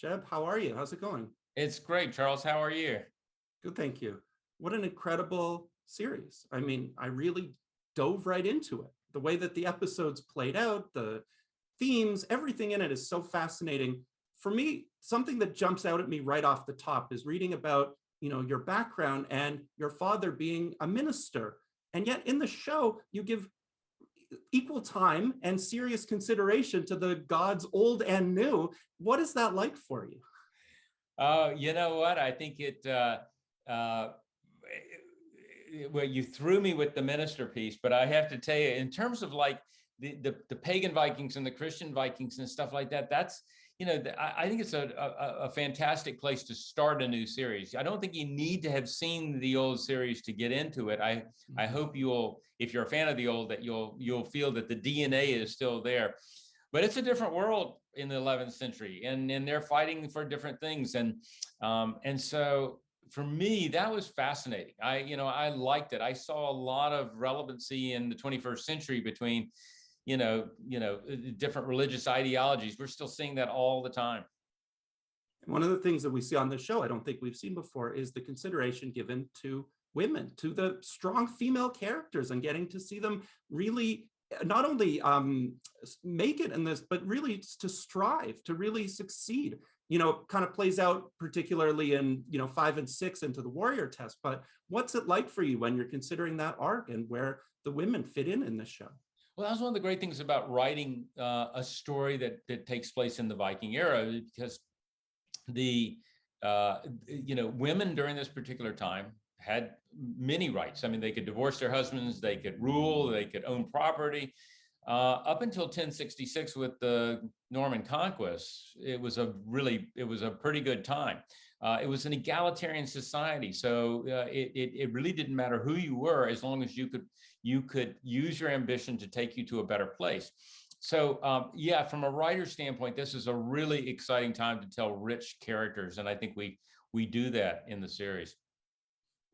Jeb, how are you? How's it going? It's great, Charles. How are you? Good, thank you. What an incredible series. I mean, I really dove right into it. The way that the episodes played out, the themes, everything in it is so fascinating. For me, something that jumps out at me right off the top is reading about, your background and your father being a minister. And yet in the show, you give equal time and serious consideration to the gods old and new. What is that like for you? You know what? I think uh, well, you threw me with the minister piece, but I have to tell you, in terms of like the pagan Vikings and the Christian Vikings and stuff like that, that's, I think it's a fantastic place to start a new series. I don't think you need to have seen the old series to get into it. I hope you'll, if you're a fan of the old, that you'll feel that the DNA is still there. But it's a different world in the 11th century, and they're fighting for different things, and so for me that was fascinating. I liked it. I saw a lot of relevancy in the 21st century between different religious ideologies. We're still seeing that all the time. One of the things that we see on the show, I don't think we've seen before, is the consideration given to women, to the strong female characters, and getting to see them really not only make it in this, but really to strive, to really succeed. Kind of plays out particularly in 5 and 6 into the warrior test. But what's it like for you when you're considering that arc and where the women fit in this show? Well, that's one of the great things about writing a story that takes place in the Viking era, because the women during this particular time had many rights. I mean, they could divorce their husbands, they could rule, they could own property. Up until 1066 with the Norman conquest, it was a pretty good time. It was an egalitarian society, so it really didn't matter who you were, as long as you could use your ambition to take you to a better place. So yeah, from a writer's standpoint, this is a really exciting time to tell rich characters, and I think we do that in the series.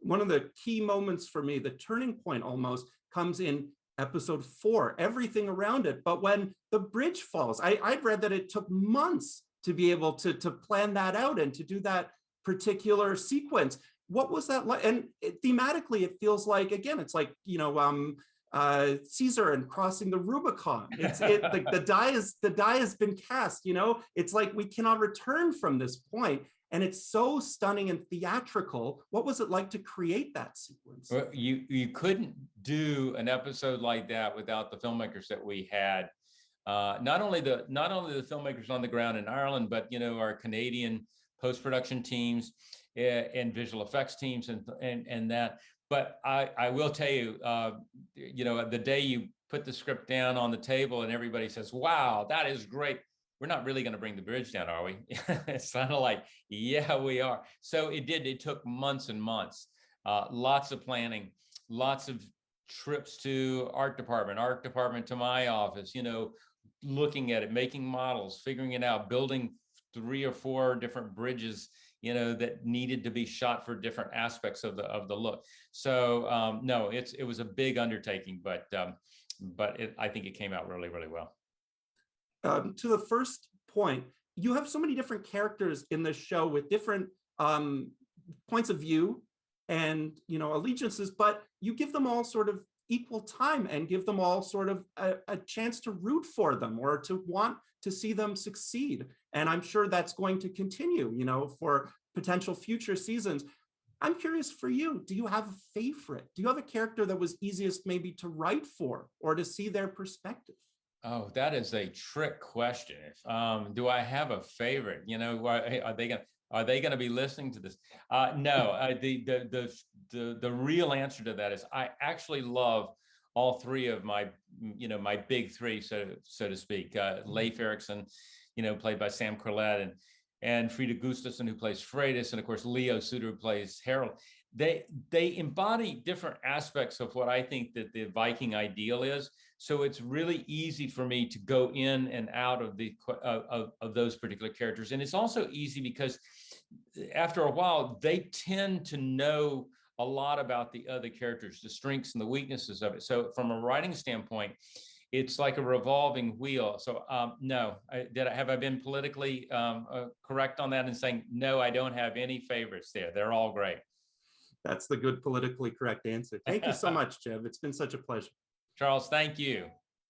One of the key moments for me, the turning point almost, comes in episode 4, everything around it. But when the bridge falls, I'd read that it took months to be able to plan that out and to do that particular sequence. What was that like? And thematically, it feels like, again, it's like, Caesar and crossing the Rubicon. The die has been cast, it's like we cannot return from this point. And it's so stunning and theatrical. What was it like to create that sequence? Well, you couldn't do an episode like that without the filmmakers that we had. Not only the filmmakers on the ground in Ireland, but our Canadian post-production teams and visual effects teams and that. But I will tell you, the day you put the script down on the table and everybody says, "Wow, that is great," we're not really going to bring the bridge down, are we? It's kind of like, yeah, we are. So it took months and months, lots of planning, lots of trips to art department to my office, looking at it, making models, figuring it out, building 3 or 4 different bridges, that needed to be shot for different aspects of the look. So no, it was a big undertaking, but I think it came out really, really well. To the first point, you have so many different characters in this show with different points of view and allegiances, but you give them all sort of equal time and give them all sort of a chance to root for them or to want to see them succeed. And I'm sure that's going to continue, for potential future seasons. I'm curious for you, do you have a favorite? Do you have a character that was easiest maybe to write for or to see their perspective? Oh, that is a trick question. Do I have a favorite? Are they going to be listening to this? No. The real answer to that is I actually love all 3 of my my big 3, so to speak. Leif Erikson, played by Sam Corlett, and Frida Gustafsson, who plays Freydis, and of course Leo Suter, who plays Harald. They embody different aspects of what I think that the Viking ideal is. So it's really easy for me to go in and out of those particular characters. And it's also easy because after a while, they tend to know a lot about the other characters, the strengths and the weaknesses of it. So from a writing standpoint, it's like a revolving wheel. So no, have I been politically correct on that in saying, no, I don't have any favorites there. They're all great. That's the good politically correct answer. Thank you so much, Jeb. It's been such a pleasure. Charles, thank you.